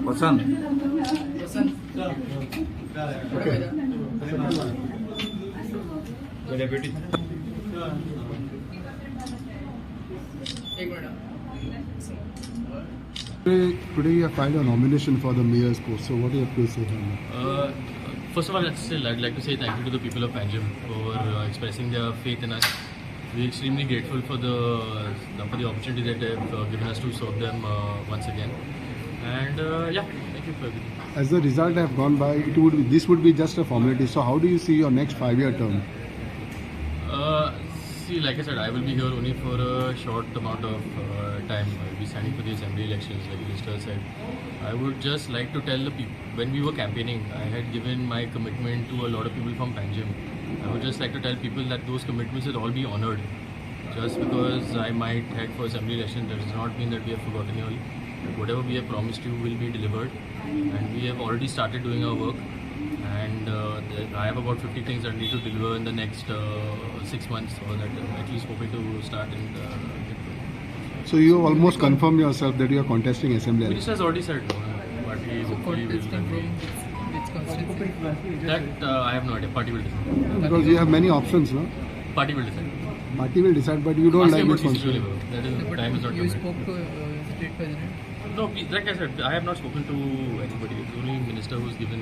वसंत बेटी Today you have filed a nomination for the mayor's post. So what do you have to say on that? First of all, I'd like to say thank you to the people of Panjim for expressing their faith in us. We're extremely grateful for the opportunity that they've given us to serve them once again. And thank you for everything. As the result have gone by, this would be just a formality. So how do you see your next 5-year term? See, like I said, I will be here only for a short amount of time. I will be standing for the assembly elections, like the minister said. I would just like to tell the people, when we were campaigning, I had given my commitment to a lot of people from Panjim. I would just like to tell people that those commitments will all be honoured. Just because I might head for assembly election does not mean that we have forgotten you all. Whatever we have promised you will be delivered, and we have already started doing our work. And I have about 50 things that I need to deliver in the next 6 months, or that I'm at least hoping to start and get going. So you almost confirmed yourself that you are contesting assembly. The minister has already said party hopefully will that I have no idea. Party will decide. Because you have many options, no? Party will decide. Party will decide, but you don't like this responsibility. That is, time is not You coming. spoke to state president? No, like I said, I have not spoken to anybody. It's only minister who's given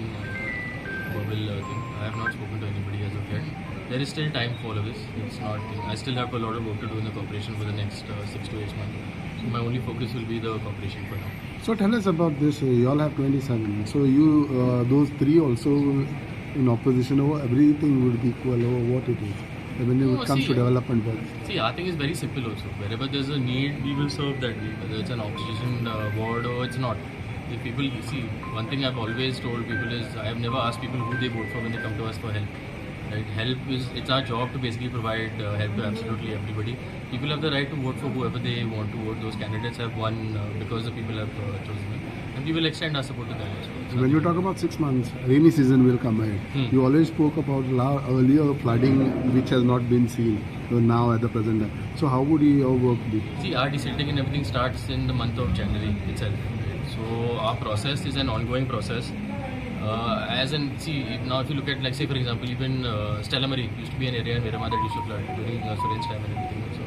verbal thing. I have not spoken to anybody as of yet. There is still time for all of this. It's not. I still have a lot of work to do in the corporation for the next 6 to 8 months. So my only focus will be the corporation for now. So tell us about this. You all have 27. So you, those three also in opposition over everything would be equal over what it is. When it comes to development work. See, our thing is very simple also. Wherever there's a need, we will serve that need. Whether it's an opposition ward or it's not. If people see, one thing I've always told people is I have never asked people who they vote for when they come to us for help. Right? Help is, it's our job to basically provide help to absolutely everybody. People have the right to vote for whoever they want to vote. Those candidates have won because the people have chosen them. And we will extend our support to them also. When you talk about 6 months, rainy season will come ahead. You always spoke about earlier flooding which has not been seen now at the present time. So how would your work be? See, our deciding and everything starts in the month of January itself. So our process is an ongoing process. Now if you look at, like, say for example, even Stella Marie used to be an area in Miramar that used to flood during Suren's time and everything. So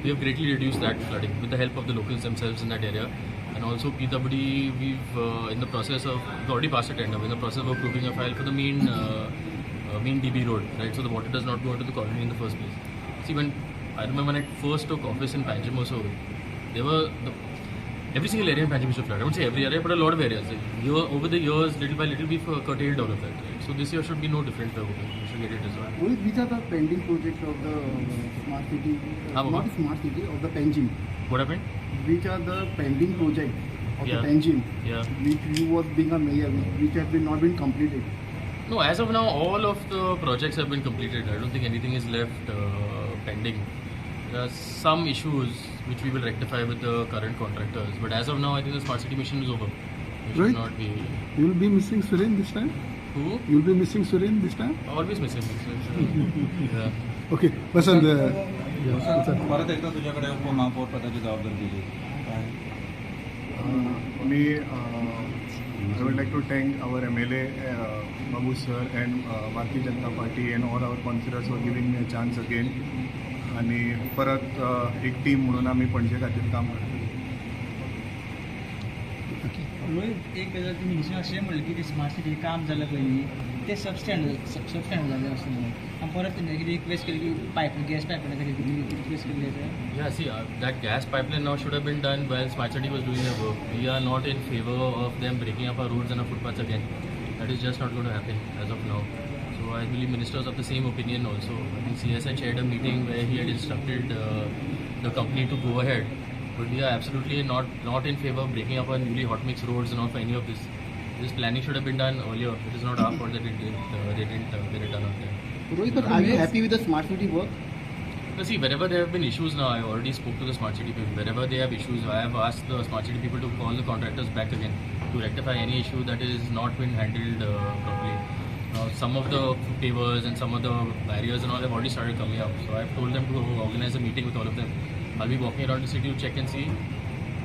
we have greatly reduced that flooding with the help of the locals themselves in that area. And also PWD, we've in the process of, we've already passed a tender, we're in the process of approving a file for the main DB road, right? So the water does not go into the colony in the first place. See, I remember when I first took office in Panjim also, every single area in Panjim used to flood. I wouldn't say every area, but a lot of areas. Over the years, little by little, we've curtailed all of that. Right? So this year should be no different. We should get it resolved. Which are the pending projects of the smart city? Not smart city, of the Panjim. What happened? Which are the pending projects of the Panjim? Yeah. Which you was being a mayor, which have not been completed? No, as of now, all of the projects have been completed. I don't think anything is left pending. There are some issues which we will rectify with the current contractors. But as of now, I think the smart city mission is over. We should not be. You will be missing Suren this time? Who? You will be missing Suren this time? Always missing. Yeah. Okay. Vasant, परत एकदा तुझ्याकडे उपमहापौर पदाची जबाबदारी दिली I would like to thank our MLA, Babu sir, and Bharatiya Janata Party and all our councillors for giving me a chance again. आणि परत एक टीम म्हणून आम्ही पणजे खातीर काम करतो. रोहित, एक तुम्ही दुसरं असे म्हणलं की ते स्मार्ट सिटी काम झालं पहिली ते सबस्टँड झालं असं म्हणून आणि परत त्यांनी रिक्वेस्ट केली की गॅस पाईपलाईन रिक्वेस्ट केली आहे. Yeah, see, that gas pipeline now should have been done while Smart City was doing their work. We are not in favor of them breaking up our roads and our footpaths again. That is just not going to happen as of now. So I believe ministers of the same opinion also. I think CS had chaired a meeting where he had instructed the company to go ahead. But we are absolutely not in favor of breaking up our newly hot mix roads and all for any of this. This planning should have been done earlier. It is not our fault that they didn't get it done on time. Rohit, but are you happy with the smart city work? But see, wherever there have been issues now, I already spoke to the smart city people. Wherever they have issues, I have asked the smart city people to call the contractors back again to rectify any issue that is not been handled properly. Now, some of the pavers and some of the barriers and all have already started coming up. So I've told them to organize a meeting with all of them I'll be walking around the city to check and see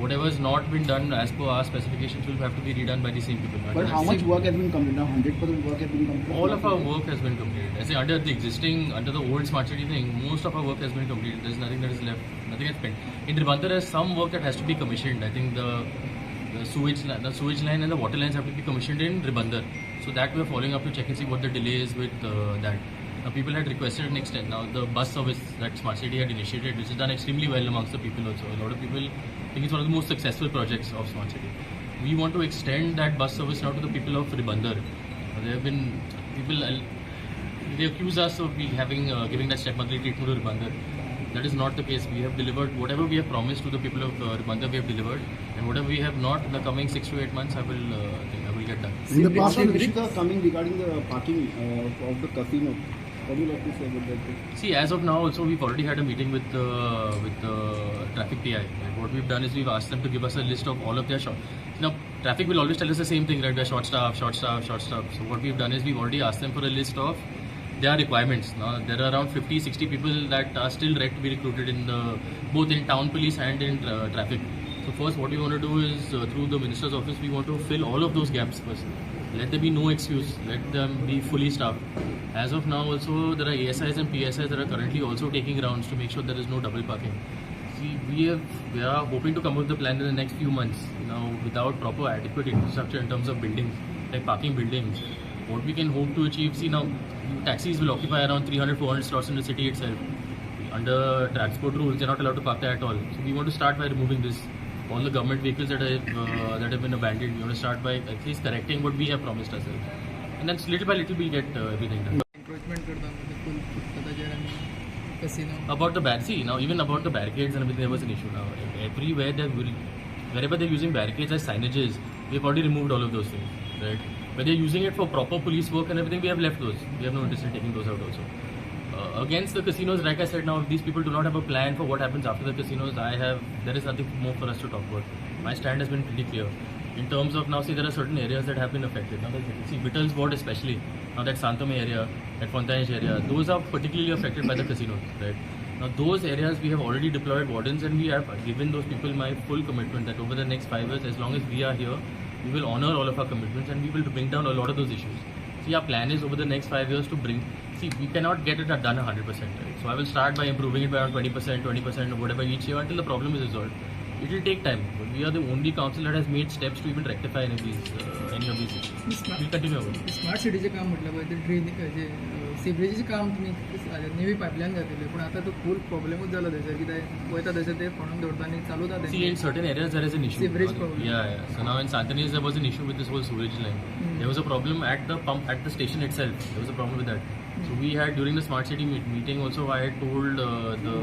whatever has not been done as per our specifications will have to be redone by the same people. But how much work has been completed now? 100% work has been completed. All of our work has been completed. I say under the old smart city thing, most of our work has been completed. There's nothing that is left, nothing has spent. In Ribandar, there's some work that has to be commissioned. I think the sewage line and the water lines have to be commissioned in Ribandar. So that we are following up to check and see what the delay is with that. Now people had requested an extent. Now the bus service that Smart City had initiated, which is done extremely well amongst the people also. A lot of people think it's one of the most successful projects of Smart City. We want to extend that bus service now to the people of Ribandar. There have been people, they accuse us of giving that step monthly treatment to Ribandar. That is not the case. We have delivered whatever we have promised to the people of Ribandar. We have delivered, and whatever we have not in the coming 6 to 8 months, I will get done. In the past, Some issues are coming regarding the parking of the casino. What do you like to say about that? See, as of now, also we've already had a meeting with the traffic PI. And what we've done is we've asked them to give us a list of all of their Now, traffic will always tell us the same thing, right? We're short staff. So what we've done is we've already asked them for a list of their requirements. Now, there are around 50-60 people that are still ready to be recruited in both in town police and in traffic. So first, what we want to do is through the minister's office, we want to fill all of those gaps first. Let there be no excuse. Let them be fully staffed. As of now, also there are ASIs and PSIs that are currently also taking rounds to make sure there is no double parking. See, we are hoping to come up with the plan in the next few months. Now, without proper adequate infrastructure in terms of buildings, like parking buildings, what we can hope to achieve. See, now taxis will occupy around 300-400 slots in the city itself. Under transport rules, they're not allowed to park there at all. So we want to start by removing this. All the government vehicles that have been abandoned, we want to start by at least correcting what we have promised ourselves. And then little by little we'll get everything done. Encroachment करता casino. About the now even about the barricades and everything, there was an issue now. Everywhere wherever they're using barricades as signages, we've already removed all of those things, right? Where they're using it for proper police work and everything, we have left those. We have no interest in taking those out also. Against the casinos, like I said, now if these people do not have a plan for what happens after the casinos, there is nothing more for us to talk about. My stand has been pretty clear. In terms of now, see, there are certain areas that have been affected. Now, see, Vittals Ward especially, now that Santome area, that Fontainebleau area, those are particularly affected by the casinos, right? Now, those areas we have already deployed wardens, and we have given those people my full commitment that over the next 5 years, as long as we are here, we will honor all of our commitments and we will bring down a lot of those issues. See, our plan is over the next 5 years to we cannot get it done 100%, right? So I will start by improving it by around 20% or whatever each year until the problem is resolved. It will take time, but we are the only council that has made steps to even rectify any of these issues. We'll continue. Smart सिटीचे काम म्हटलं पाहिजे drain सिवरेजीचे काम तुम्ही navy पायपलाईन घातलेले पण आता तो फूल प्रॉब्लेमच झाला त्याचा कित्याक वयता तशें ते फोडून दवरता आनी चालू जाता. See, in certain areas there is an issue. Sewerage problem. Yeah. So now in Santanis there was an issue with this whole sewage line. There was a problem at the pump at the station itself. There was a problem with that. So we had during the smart city meeting also, I had told the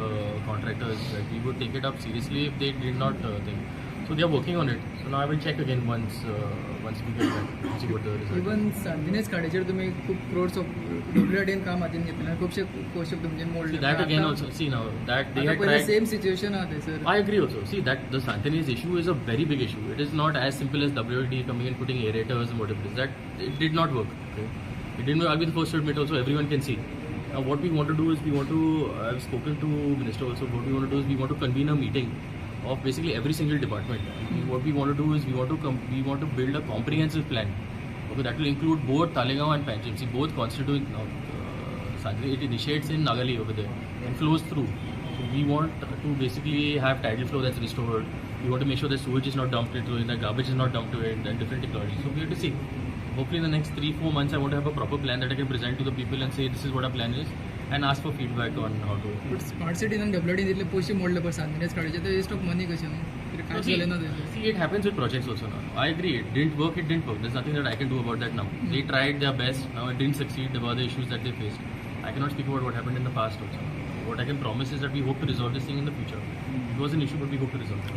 contractors that we would take it up seriously if they did not think. So they are working on it. So now I will check again once we get back, see what the result. Even सांतिनेज काडेचेर तुम्ही खूप crores of WRDN काम हातीन घेतलें आनी खुबशे कोशे तुमचे मोडले. See that again also. See now that they had tried. Same situation आहा थंयसर. I agree also. See that the Santanis issue is a very big issue. It is not as simple as WRD coming and putting aerators and whatever it is. That it did not work. Okay? It didn't work. I'll be the first to admit also. Everyone can see. Now what we want to do is I've spoken to Minister also. What we want to do is we want to convene a meeting of basically every single department. What we want to do is we want to build a comprehensive plan. Okay, that will include both Talegaon and Panjim. See, both constituent. It initiates in Nagali over there and flows through. So we want to basically have tidal flow that's restored. We want to make sure that sewage is not dumped into it, that garbage is not dumped to it, and different technologies. So we have to see. Hopefully in the next 3-4 months I want to have a proper plan that I can present to the people and say this is what our plan is and ask for feedback on how to. But smart city and WRDN दिले पोशी मोडले पण सांतिनेज काडेचे ते waste of money कशें न्हू काम केलें ना तेजें. See, it happens with projects also now. I agree, it didn't work. There's nothing that I can do about that now. They tried their best, now it didn't succeed. There were the issues that they faced. I cannot speak about what happened in the past also. What I can promise is that we hope to resolve this thing in the future. It was an issue, but we hope to resolve it.